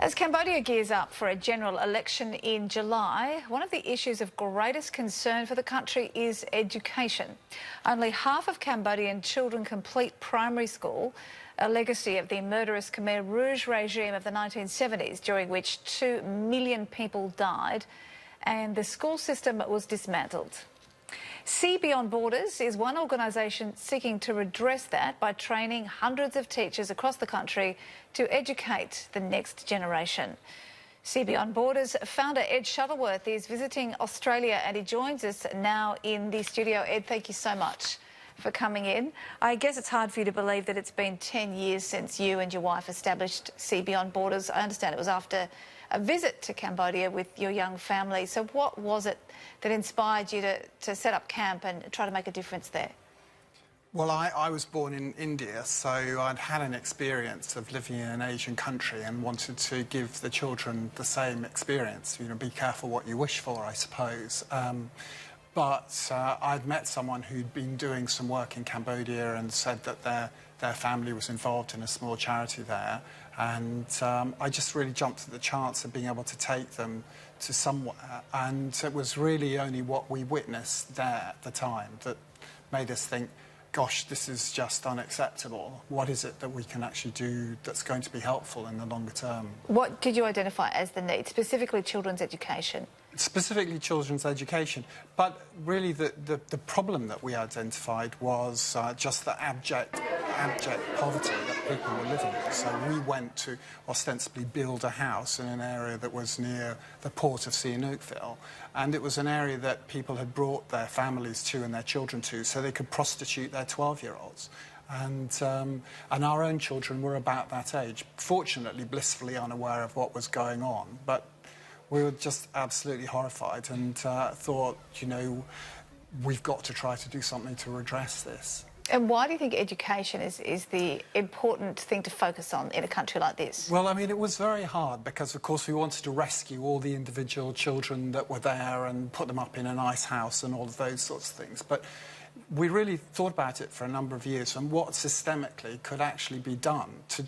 As Cambodia gears up for a general election in July, one of the issues of greatest concern for the country is education. Only half of Cambodian children complete primary school, a legacy of the murderous Khmer Rouge regime of the 1970s, during which 2 million people died, and the school system was dismantled. SeeBeyondBorders is one organisation seeking to redress that by training hundreds of teachers across the country to educate the next generation. SeeBeyondBorders founder Ed Shuttleworth is visiting Australia and he joins us now in the studio. Ed, thank you so much for coming in. I guess it's hard for you to believe that it's been 10 years since you and your wife established SeeBeyondBorders. I understand it was after a visit to Cambodia with your young family. So what was it that inspired you to set up camp and try to make a difference there? Well, I was born in India, so I'd had an experience of living in an Asian country and wanted to give the children the same experience. You know, be careful what you wish for, I suppose. But I'd met someone who'd been doing some work in Cambodia and said that their family was involved in a small charity there. And I just really jumped at the chance of being able to take them to somewhere. And it was really only what we witnessed there at the time that made us think, gosh, this is just unacceptable. What is it that we can actually do that's going to be helpful in the longer term? What did you identify as the need, specifically children's education? Specifically children's education, but really the problem that we identified was just the abject poverty that people were living in. So we went to ostensibly build a house in an area that was near the port of Sihanoukville, and it was an area that people had brought their families to and their children to so they could prostitute their 12-year-olds. And our own children were about that age, fortunately blissfully unaware of what was going on, but we were just absolutely horrified and thought, you know, we've got to try to do something to redress this. And why do you think education is the important thing to focus on in a country like this? Well, I mean, it was very hard because, of course, we wanted to rescue all the individual children that were there and put them up in a nice house and all of those sorts of things. But we really thought about it for a number of years and what systemically could actually be done to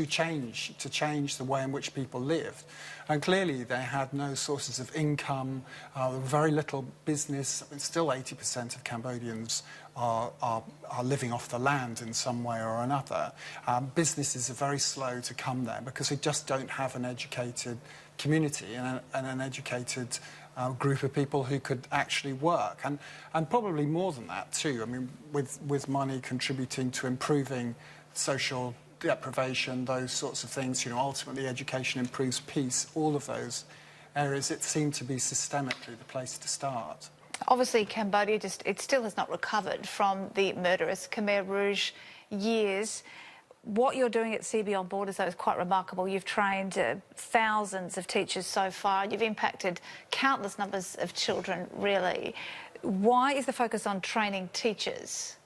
change the way in which people lived. And clearly they had no sources of income, very little business. I mean, still 80% of Cambodians are living off the land in some way or another. Businesses are very slow to come there because they just don't have an educated community and an educated group of people who could actually work, and probably more than that too. I mean, with money contributing to improving social deprivation, those sorts of things, you know, ultimately education improves peace, all of those areas, it seemed to be systemically the place to start. Obviously, Cambodia it still has not recovered from the murderous Khmer Rouge years. What you're doing at SeeBeyondBorders, though, is quite remarkable. You've trained thousands of teachers so far. You've impacted countless numbers of children, really. Why is the focus on training teachers?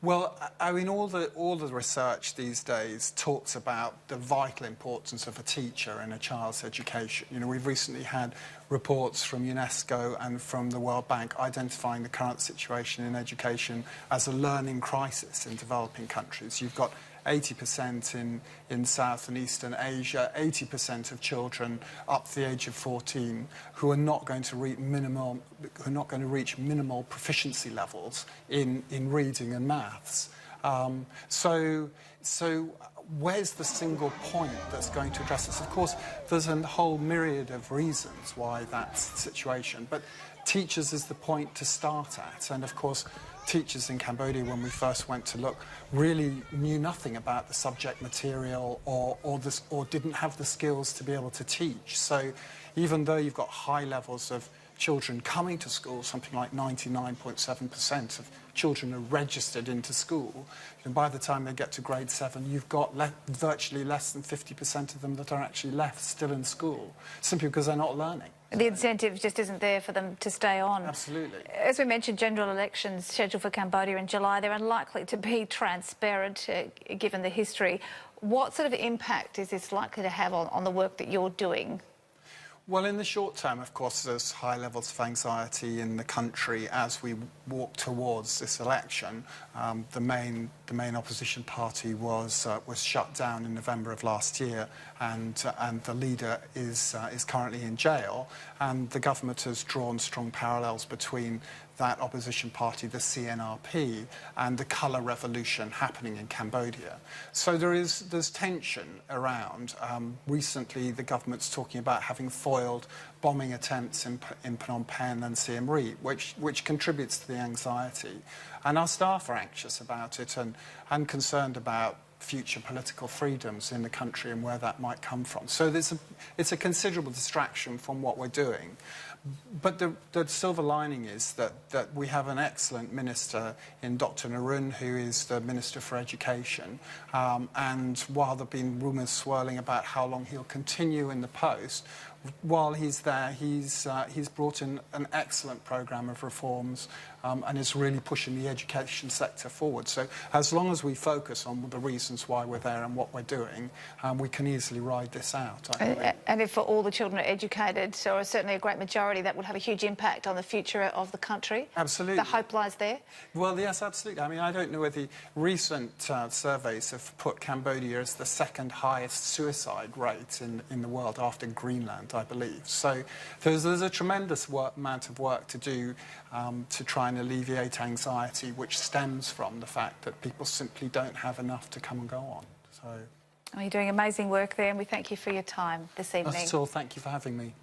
Well, I mean, all the research these days talks about the vital importance of a teacher in a child's education. You know, we've recently had reports from UNESCO and from the World Bank identifying the current situation in education as a learning crisis in developing countries. You've got 80% in South and Eastern Asia, 80% of children up to the age of 14 who are not going to reach minimal proficiency levels in reading and maths. So where's the single point that's going to address this? Of course, there's a whole myriad of reasons why that's the situation, but teachers is the point to start at. And of course, teachers in Cambodia, when we first went to look, really knew nothing about the subject material or didn't have the skills to be able to teach. So even though you've got high levels of children coming to school, something like 99.7% of children are registered into school, and by the time they get to grade 7, you've got virtually less than 50% of them that are actually left still in school, simply because they're not learning. The incentive just isn't there for them to stay on. Absolutely. As we mentioned, general elections scheduled for Cambodia in July. They're unlikely to be transparent, given the history. What sort of impact is this likely to have on the work that you're doing? Well, in the short term, of course, there's high levels of anxiety in the country as we walk towards this election. The main opposition party was shut down in November of last year, and the leader is currently in jail. And the government has drawn strong parallels between that opposition party, the CNRP, and the colour revolution happening in Cambodia. So there's tension around. Recently, the government's talking about having foiled bombing attempts in Phnom Penh and Siem Reap, which contributes to the anxiety. And our staff are anxious about it and concerned about future political freedoms in the country and where that might come from. So it's a considerable distraction from what we're doing. But the silver lining is that we have an excellent minister in Dr. Narun, who is the Minister for Education. And while there have been rumours swirling about how long he'll continue in the post, while he's there, he's brought in an excellent programme of reforms and is really pushing the education sector forward. So as long as we focus on the reasons why we're there and what we're doing, we can easily ride this out, I believe. And if all the children are educated, or certainly a great majority, that would have a huge impact on the future of the country. Absolutely. The hope lies there. Well, yes, absolutely. I mean, I don't know whether the recent surveys have put Cambodia as the second highest suicide rate in the world after Greenland, I believe. So there's a tremendous amount of work to do to try and alleviate anxiety, which stems from the fact that people simply don't have enough to come and go on. So Well, you're doing amazing work there, and we thank you for your time this evening. That's all. Thank you for having me.